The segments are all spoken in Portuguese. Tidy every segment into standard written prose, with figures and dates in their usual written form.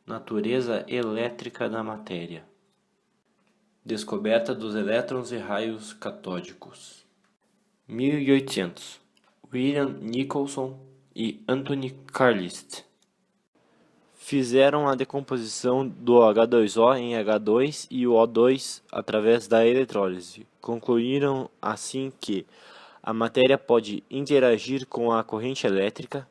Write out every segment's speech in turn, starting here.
Natureza elétrica da matéria. Descoberta dos elétrons e raios catódicos. 1800. William Nicholson e Anthony Carlist fizeram a decomposição do H2O em H2 e o O2 através da eletrólise. Concluíram assim que a matéria pode interagir com a corrente elétrica.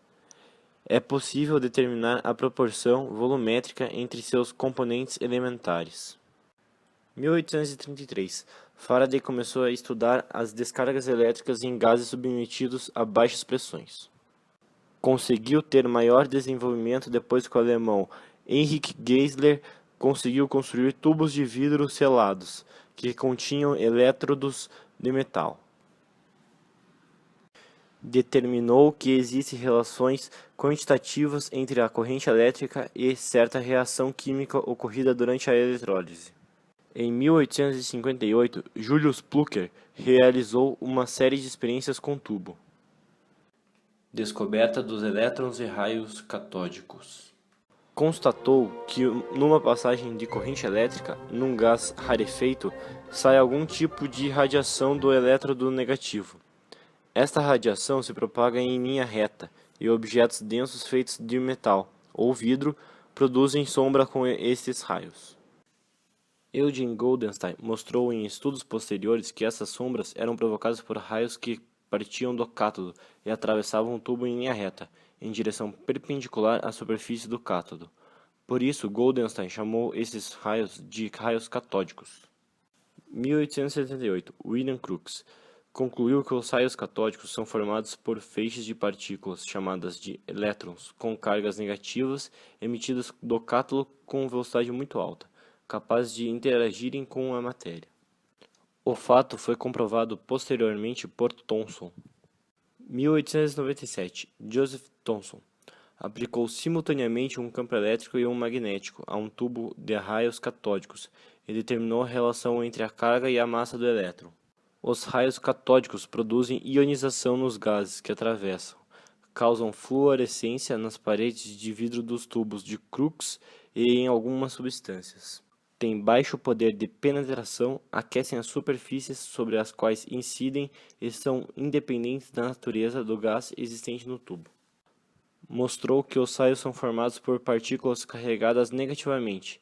É possível determinar a proporção volumétrica entre seus componentes elementares. 1833. Faraday começou a estudar as descargas elétricas em gases submetidos a baixas pressões. Conseguiu ter maior desenvolvimento depois que o alemão Heinrich Geissler conseguiu construir tubos de vidro selados, que continham elétrodos de metal. Determinou que existem relações quantitativas entre a corrente elétrica e certa reação química ocorrida durante a eletrólise. Em 1858, Julius Plücker realizou uma série de experiências com tubo. Descoberta dos elétrons e raios catódicos. Constatou que numa passagem de corrente elétrica, num gás rarefeito, sai algum tipo de radiação do elétrodo negativo. Esta radiação se propaga em linha reta, e objetos densos feitos de metal ou vidro produzem sombra com estes raios. Eugene Goldenstein mostrou em estudos posteriores que essas sombras eram provocadas por raios que partiam do cátodo e atravessavam o tubo em linha reta, em direção perpendicular à superfície do cátodo. Por isso, Goldenstein chamou esses raios de raios catódicos. 1878. William Crookes concluiu que os raios catódicos são formados por feixes de partículas chamadas de elétrons com cargas negativas emitidas do cátodo com velocidade muito alta, capazes de interagirem com a matéria. O fato foi comprovado posteriormente por Thomson. 1897. Joseph Thomson aplicou simultaneamente um campo elétrico e um magnético a um tubo de raios catódicos e determinou a relação entre a carga e a massa do elétron. Os raios catódicos produzem ionização nos gases que atravessam, causam fluorescência nas paredes de vidro dos tubos de Crookes e em algumas substâncias. Têm baixo poder de penetração, aquecem as superfícies sobre as quais incidem e são independentes da natureza do gás existente no tubo. Mostrou que os raios são formados por partículas carregadas negativamente.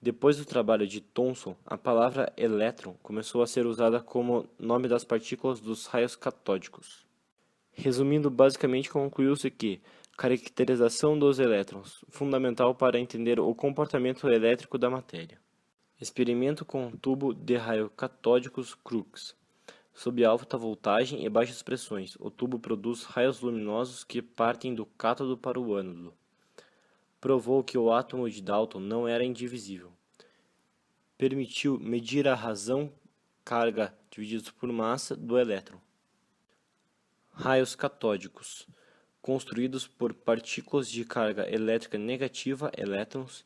Depois do trabalho de Thomson, a palavra elétron começou a ser usada como nome das partículas dos raios catódicos. Resumindo, basicamente concluiu-se que caracterização dos elétrons, fundamental para entender o comportamento elétrico da matéria. Experimento com tubo de raios catódicos Crookes. Sob alta voltagem e baixas pressões, o tubo produz raios luminosos que partem do cátodo para o ânodo. Provou que o átomo de Dalton não era indivisível. Permitiu medir a razão carga dividida por massa do elétron. Raios catódicos, construídos por partículas de carga elétrica negativa, elétrons,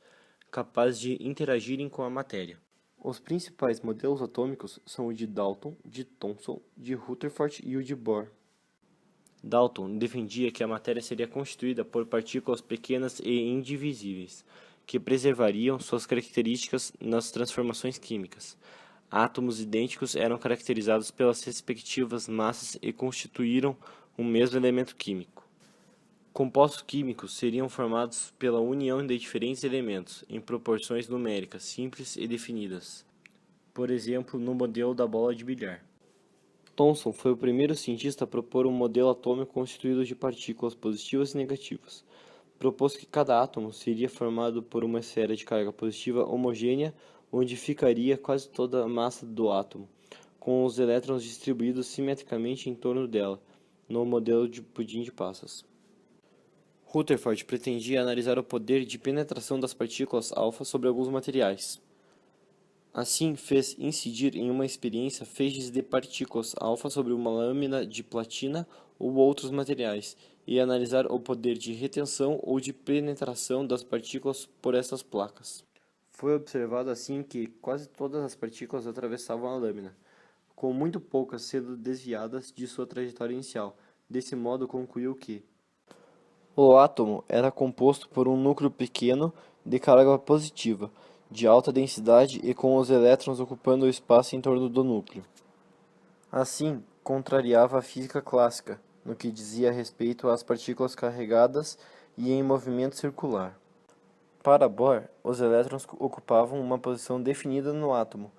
capazes de interagirem com a matéria. Os principais modelos atômicos são o de Dalton, de Thomson, de Rutherford e o de Bohr. Dalton defendia que a matéria seria constituída por partículas pequenas e indivisíveis, que preservariam suas características nas transformações químicas. Átomos idênticos eram caracterizados pelas respectivas massas e constituíram um mesmo elemento químico. Compostos químicos seriam formados pela união de diferentes elementos, em proporções numéricas simples e definidas. Por exemplo, no modelo da bola de bilhar. Thomson foi o primeiro cientista a propor um modelo atômico constituído de partículas positivas e negativas. Propôs que cada átomo seria formado por uma esfera de carga positiva homogênea, onde ficaria quase toda a massa do átomo, com os elétrons distribuídos simetricamente em torno dela, no modelo de pudim de passas. Rutherford pretendia analisar o poder de penetração das partículas alfa sobre alguns materiais. Assim, fez incidir em uma experiência feixes de partículas alfa sobre uma lâmina de platina ou outros materiais, e analisar o poder de retenção ou de penetração das partículas por essas placas. Foi observado assim que quase todas as partículas atravessavam a lâmina, com muito poucas sendo desviadas de sua trajetória inicial. Desse modo, concluiu que O átomo era composto por um núcleo pequeno de carga positiva, de alta densidade e com os elétrons ocupando o espaço em torno do núcleo. Assim, contrariava a física clássica, no que dizia respeito às partículas carregadas e em movimento circular. Para Bohr, os elétrons ocupavam uma posição definida no átomo,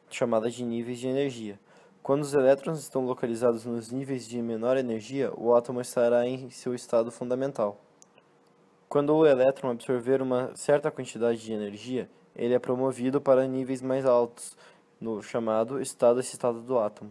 chamada de níveis de energia. Quando os elétrons estão localizados nos níveis de menor energia, o átomo estará em seu estado fundamental. Quando o elétron absorver uma certa quantidade de energia, ele é promovido para níveis mais altos, no chamado estado excitado do átomo.